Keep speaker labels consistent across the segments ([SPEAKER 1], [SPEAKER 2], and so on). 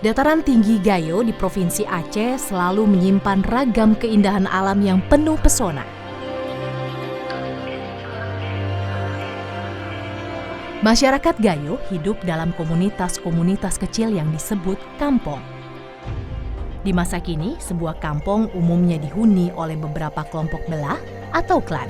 [SPEAKER 1] Dataran tinggi Gayo di Provinsi Aceh selalu menyimpan ragam keindahan alam yang penuh pesona. Masyarakat Gayo hidup dalam komunitas-komunitas kecil yang disebut kampong. Di masa kini, sebuah kampung umumnya dihuni oleh beberapa kelompok belah atau klan.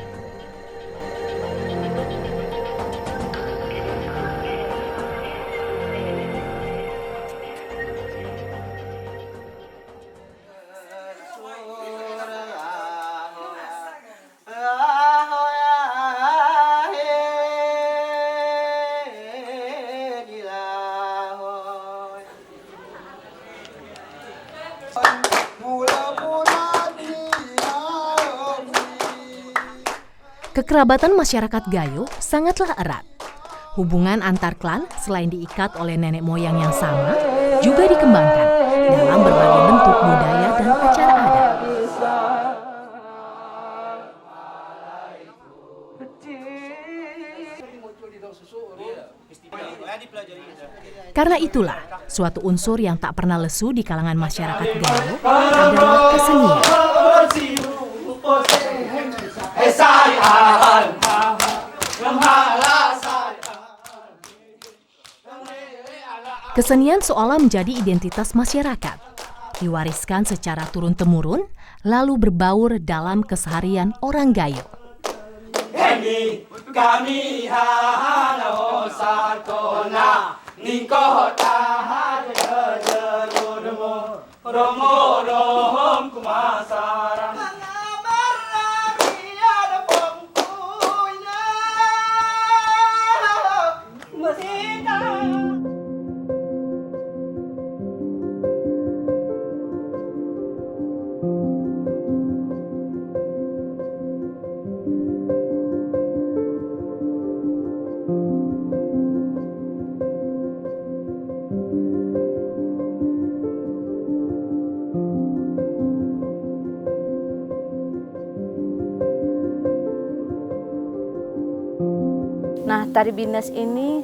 [SPEAKER 1] Kekerabatan masyarakat Gayo sangatlah erat. Hubungan antar klan selain diikat oleh nenek moyang yang sama, juga dikembangkan dalam berbagai bentuk budaya dan acara adat. Karena itulah, suatu unsur yang tak pernah lesu di kalangan masyarakat Gayo adalah kesenian. Kesenian seolah menjadi identitas masyarakat, diwariskan secara turun-temurun, lalu berbaur dalam keseharian orang Gayo.
[SPEAKER 2] Nah, tari Bines ini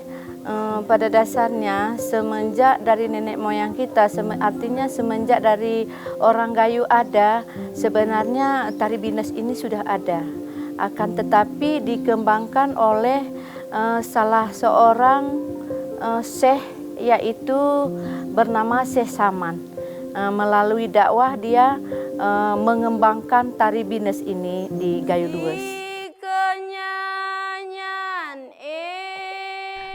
[SPEAKER 2] pada dasarnya semenjak dari nenek moyang kita, artinya semenjak dari orang Gayo ada, sebenarnya tari Bines ini sudah ada. Akan tetapi dikembangkan oleh salah seorang syekh, yaitu bernama Syekh Saman. Melalui dakwah dia mengembangkan tari Bines ini di Gayo Lues.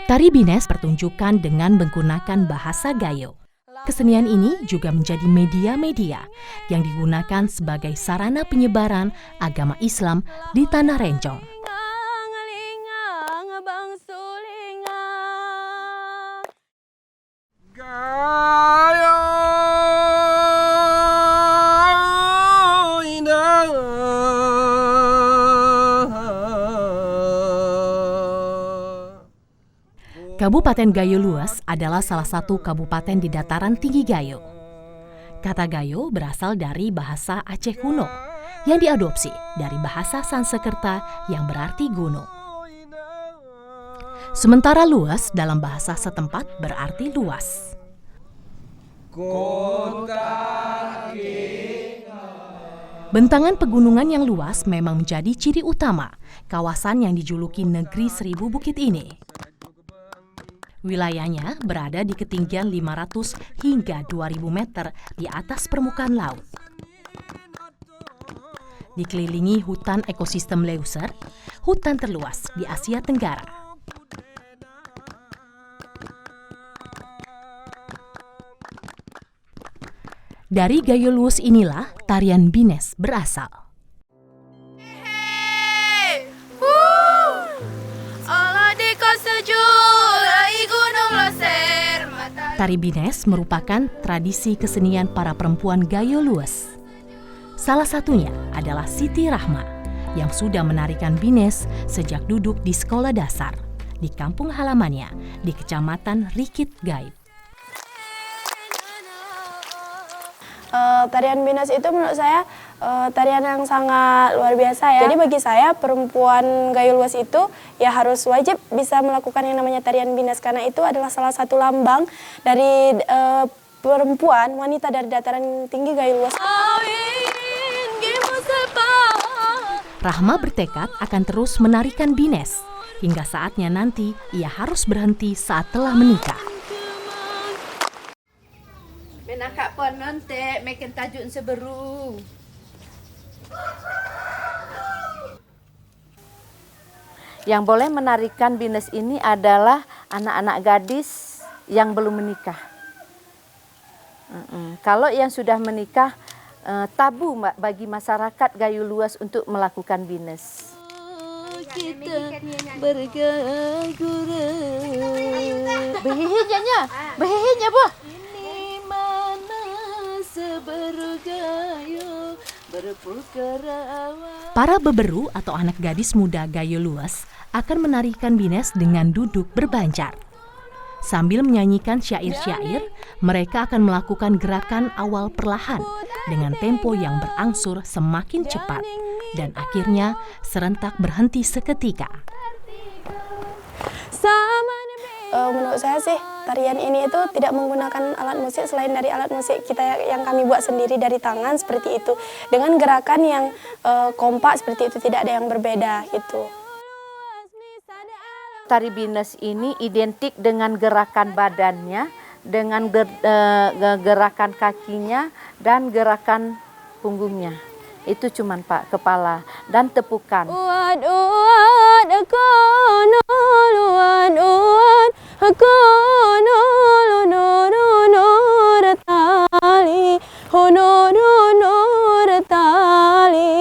[SPEAKER 1] Tari Bines pertunjukan dengan menggunakan bahasa Gayo. Kesenian ini juga menjadi media-media yang digunakan sebagai sarana penyebaran agama Islam di Tanah Rencong. Kabupaten Gayo Lues adalah salah satu kabupaten di dataran tinggi Gayo. Kata Gayo berasal dari bahasa Aceh kuno yang diadopsi dari bahasa Sansekerta yang berarti gunung. Sementara luas dalam bahasa setempat berarti luas. Bentangan pegunungan yang luas memang menjadi ciri utama kawasan yang dijuluki Negeri Seribu Bukit ini. Wilayahnya berada di ketinggian 500 hingga 2000 meter di atas permukaan laut. Dikelilingi hutan ekosistem Leuser, hutan terluas di Asia Tenggara. Dari Gayo Lues inilah tarian Bines berasal. Tari Bines merupakan tradisi kesenian para perempuan Gayo Lues. Salah satunya adalah Siti Rahma yang sudah menarikan Bines sejak duduk di sekolah dasar di kampung halamannya di Kecamatan Rikit Gaib.
[SPEAKER 3] Tarian Bines itu menurut saya tarian yang sangat luar biasa ya. Jadi bagi saya perempuan Gayo Lues itu ya harus wajib bisa melakukan yang namanya tarian Bines karena itu adalah salah satu lambang dari perempuan wanita dari dataran tinggi Gayo Luas.
[SPEAKER 1] Rahma bertekad akan terus menarikan Bines hingga saatnya nanti ia harus berhenti saat telah menikah.
[SPEAKER 2] Menangkap pon nanti, makin tajuk seberu. Yang boleh menarikan Bines ini adalah anak-anak gadis yang belum menikah. Kalau yang sudah menikah, tabu bagi masyarakat Gayo Luas untuk melakukan Bines. Kita behehnya boh. Ini mana seberu gayo berpukarawan.
[SPEAKER 1] Para beberu atau anak gadis muda Gayo Luas akan menarikan Bines dengan duduk berbanjar. Sambil menyanyikan syair-syair, mereka akan melakukan gerakan awal perlahan dengan tempo yang berangsur semakin cepat dan akhirnya serentak berhenti seketika.
[SPEAKER 3] Menurut saya sih tarian ini itu tidak menggunakan alat musik selain dari alat musik kita yang kami buat sendiri dari tangan seperti itu. Dengan gerakan yang kompak seperti itu, tidak ada yang berbeda gitu.
[SPEAKER 2] Tari Bines ini identik dengan gerakan badannya, dengan gerakan kakinya, dan gerakan punggungnya. Itu cuman Pak, kepala dan tepukan.
[SPEAKER 3] Uat, uat, aku nol, uat, uat, aku nol, nur, nur, tali, nur, nur, tali.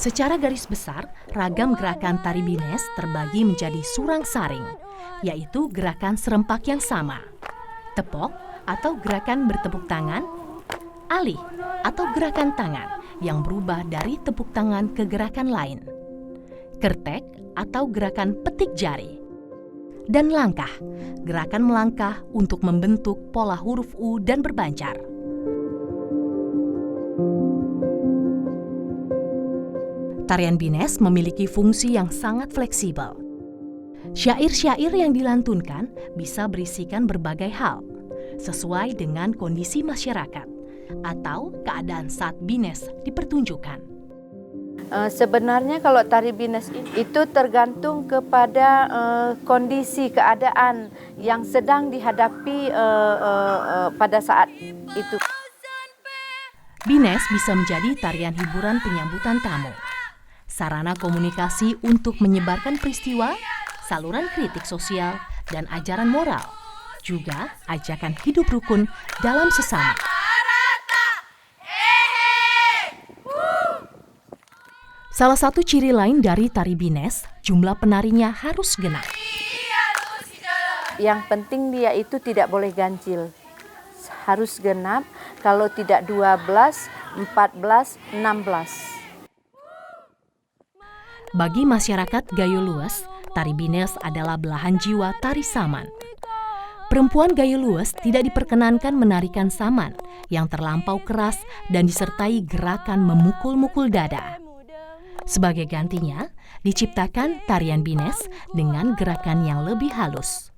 [SPEAKER 1] Secara garis besar, ragam gerakan tari Bines terbagi menjadi surang-saring, yaitu gerakan serempak yang sama, tepok atau gerakan bertepuk tangan, alih atau gerakan tangan yang berubah dari tepuk tangan ke gerakan lain, kertek atau gerakan petik jari, dan langkah, gerakan melangkah untuk membentuk pola huruf U dan berbanjar. Tarian Bines memiliki fungsi yang sangat fleksibel. Syair-syair yang dilantunkan bisa berisikan berbagai hal, sesuai dengan kondisi masyarakat atau keadaan saat Bines dipertunjukkan.
[SPEAKER 2] Sebenarnya kalau tari Bines itu tergantung kepada kondisi keadaan yang sedang dihadapi pada saat itu.
[SPEAKER 1] Bines bisa menjadi tarian hiburan penyambutan tamu, sarana komunikasi untuk menyebarkan peristiwa, saluran kritik sosial, dan ajaran moral, juga ajakan hidup rukun dalam sesama. Salah satu ciri lain dari tari Bines, jumlah penarinya harus genap.
[SPEAKER 2] Yang penting dia itu tidak boleh ganjil, harus genap, kalau tidak 12, 14, 16.
[SPEAKER 1] Bagi masyarakat Gayo Luas, tari Bines adalah belahan jiwa tari saman. Perempuan Gayo Luas tidak diperkenankan menarikan saman yang terlampau keras dan disertai gerakan memukul-mukul dada. Sebagai gantinya, diciptakan tarian Bines dengan gerakan yang lebih halus.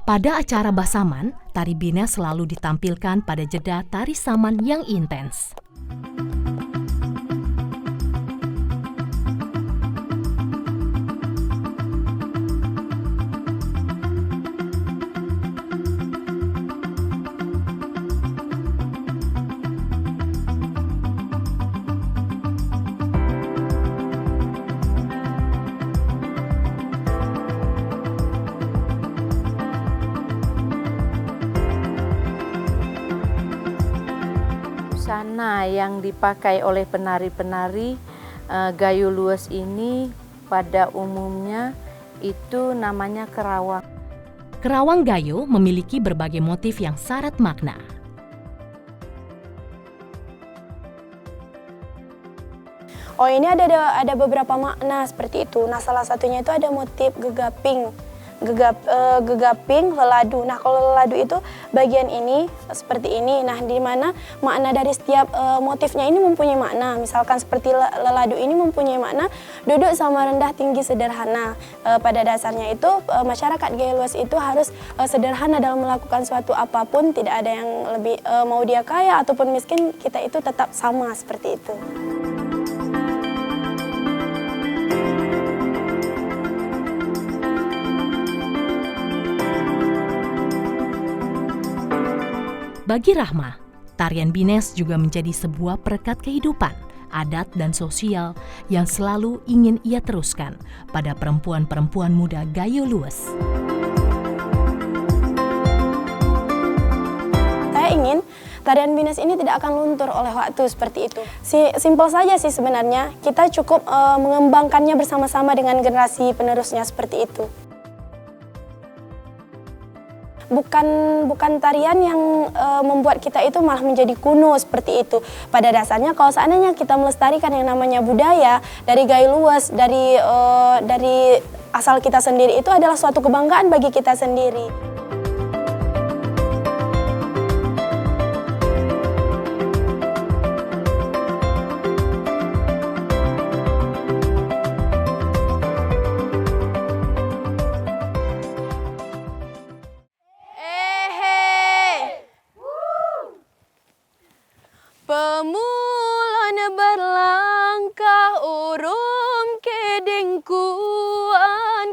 [SPEAKER 1] Pada acara Basaman, tari Bines selalu ditampilkan pada jeda tari saman yang intens.
[SPEAKER 2] Busana yang dipakai oleh penari-penari Gayo Luas ini pada umumnya itu namanya kerawang.
[SPEAKER 1] Kerawang Gayo memiliki berbagai motif yang syarat makna.
[SPEAKER 3] Oh, ini ada beberapa makna seperti itu. Nah, salah satunya itu ada motif gegaping. gegaping, leladu. Nah, kalau leladu itu bagian ini seperti ini. Nah, di mana makna dari setiap motifnya ini mempunyai makna. Misalkan seperti leladu ini mempunyai makna duduk sama rendah, tinggi, sederhana. Pada dasarnya itu masyarakat Gayo Luas itu harus sederhana dalam melakukan suatu apapun. Tidak ada yang lebih mau dia kaya ataupun miskin, kita itu tetap sama seperti itu.
[SPEAKER 1] Bagi Rahma, tarian Bines juga menjadi sebuah perekat kehidupan, adat dan sosial yang selalu ingin ia teruskan pada perempuan-perempuan muda Gayo Luas.
[SPEAKER 3] Saya ingin tarian Bines ini tidak akan luntur oleh waktu seperti itu. Simpel saja sih sebenarnya, kita cukup mengembangkannya bersama-sama dengan generasi penerusnya seperti itu. Bukan tarian yang membuat kita itu malah menjadi kuno seperti itu. Pada dasarnya kalau seandainya kita melestarikan yang namanya budaya dari Gayo Luas, dari asal kita sendiri, itu adalah suatu kebanggaan bagi kita sendiri.
[SPEAKER 2] Pemulan berlangkah urum kedengkuan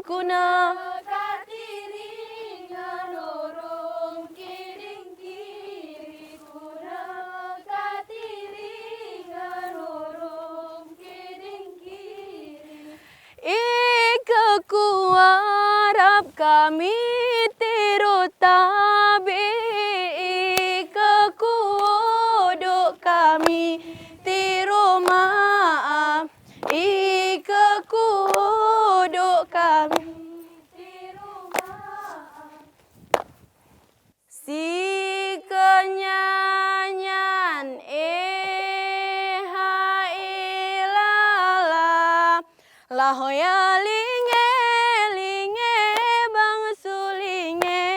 [SPEAKER 2] kuna katiringan urum kedeng kiri kuna katiringan urum kedeng kiri ikaku harap kami tiru tabi kami tiru maaf ikekuduk kami tiru maaf si kenyanyan ilala lahoya linge linge bang sulinge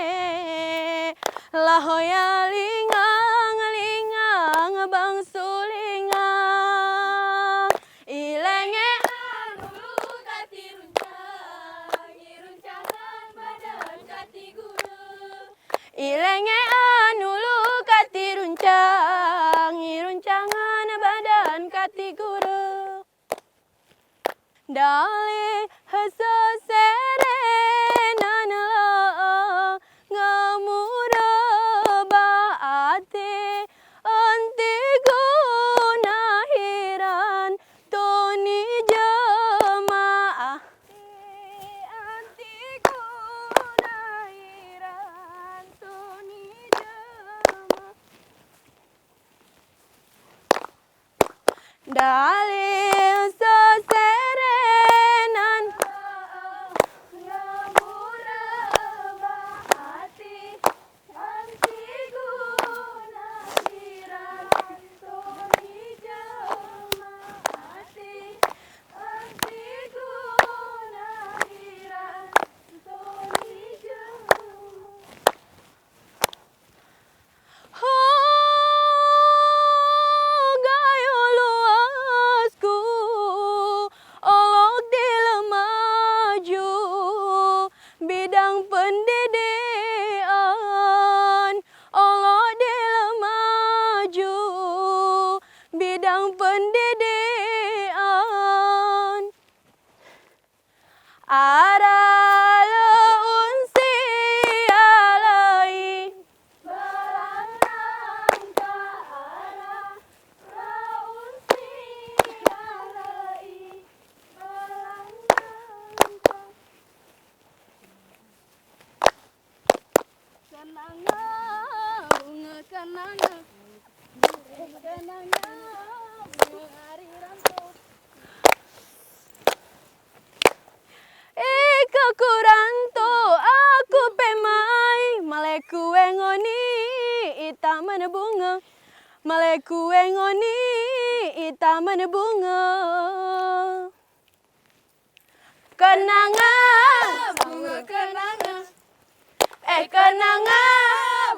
[SPEAKER 2] lahoya lingang lingang bang sulingang ilenge anulu kati runcang iruncangan badan kati guru ilenge anulu kati runcang iruncangan badan kati guru dali hasa serenan la ngamura baate anti gunahiran toni jamaah anti gunahiran toni jamaah dalil seserenan ngamura baati anti gunahiran toni jamaati anti gunahiran toni jamaah Gayo luasku olok dilemaju bidang pendidikan olok dilemaju bidang pendidikan ada leunsi alai beranang ke arah leunsi alai beranang kenanga bunga kenanga kenanga bunga hari rambut Ikakuranto aku pemai maleku engoni ita mana bunga maleku engoni ita mana bunga kenanga bunga kenanga
[SPEAKER 3] Hai kenanga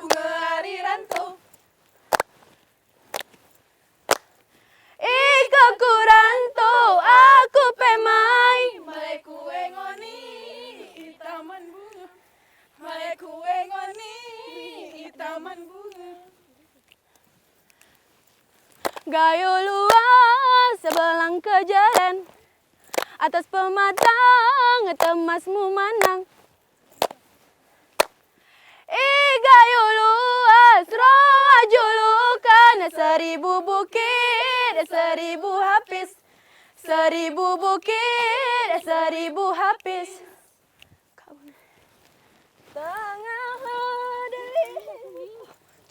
[SPEAKER 3] bunga hari rantau. Ika kurantau aku pemai. Malai kue ngoni taman bunga. Malai kue ngoni taman bunga. Gayo luas sebelang ke jalan. Atas pematang temasmu manang. Gayo luas roa julukan. 1000 bukit 1000 habis. 1000 bukit 1000 habis. Tengah hadali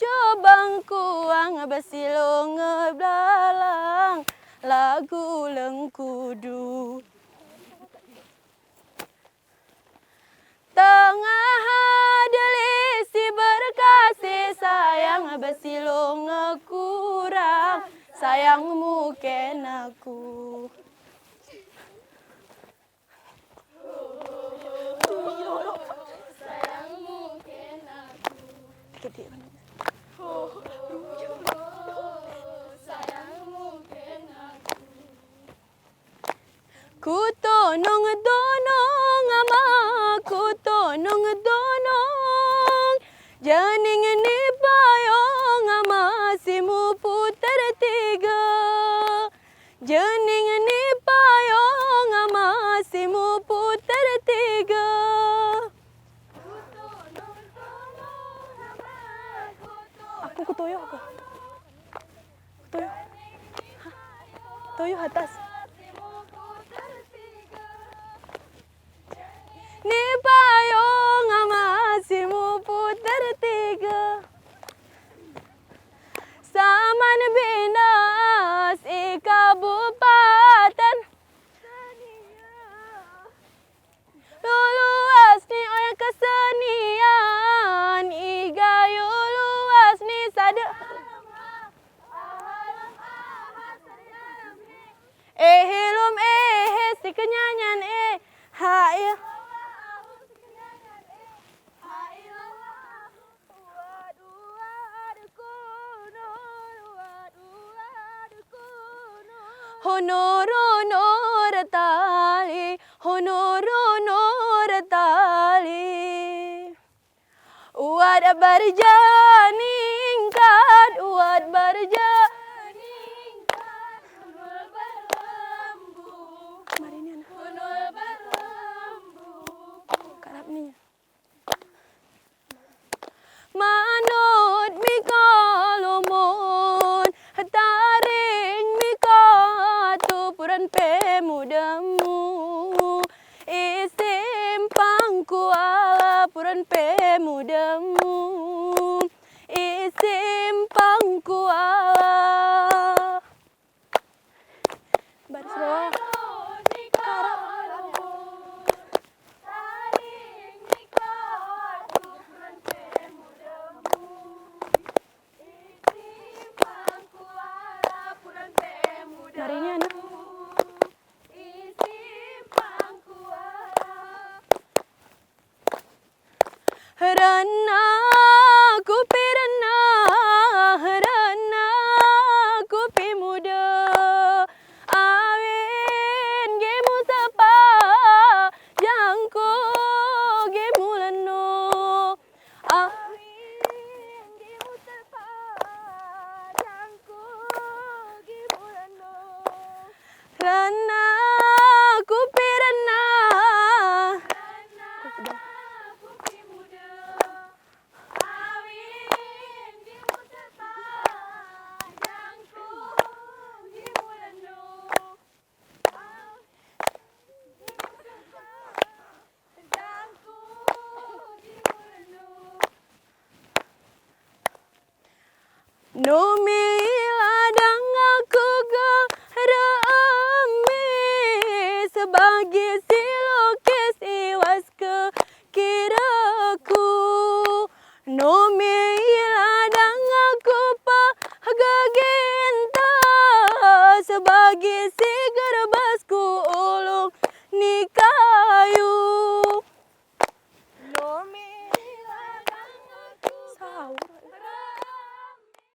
[SPEAKER 3] cobang kuang besilong ngeblalang lagu lengkudu. Tengah hadali si berkasih sayang besilong kurang sayangmu ken aku. Sayangmu ken aku. Sayangmu ken aku. Kutonong donong ama kutonong donong janing ni payong ama simu puter tiga. Janing ni payong ama simu puter tiga. Aku kutoyo aku. Kutoyo. Toyo atas. Ni payung amasimu putar tiga. Saman binas i kabupaten. Luas ni oyang kesenian i gayo luas ni sade. Hilum si kenyanyan hai. Honor honor tali, honor honor tali. Uat berjaningkat, uat berjaningkat. Honor berlembu, honor berlembu. Karap ni. Manut mikalomon, taring mikatu puran pemudamu. Isim pangkuala puran pemudamu. Isim pangkuala. Baris roh. Ran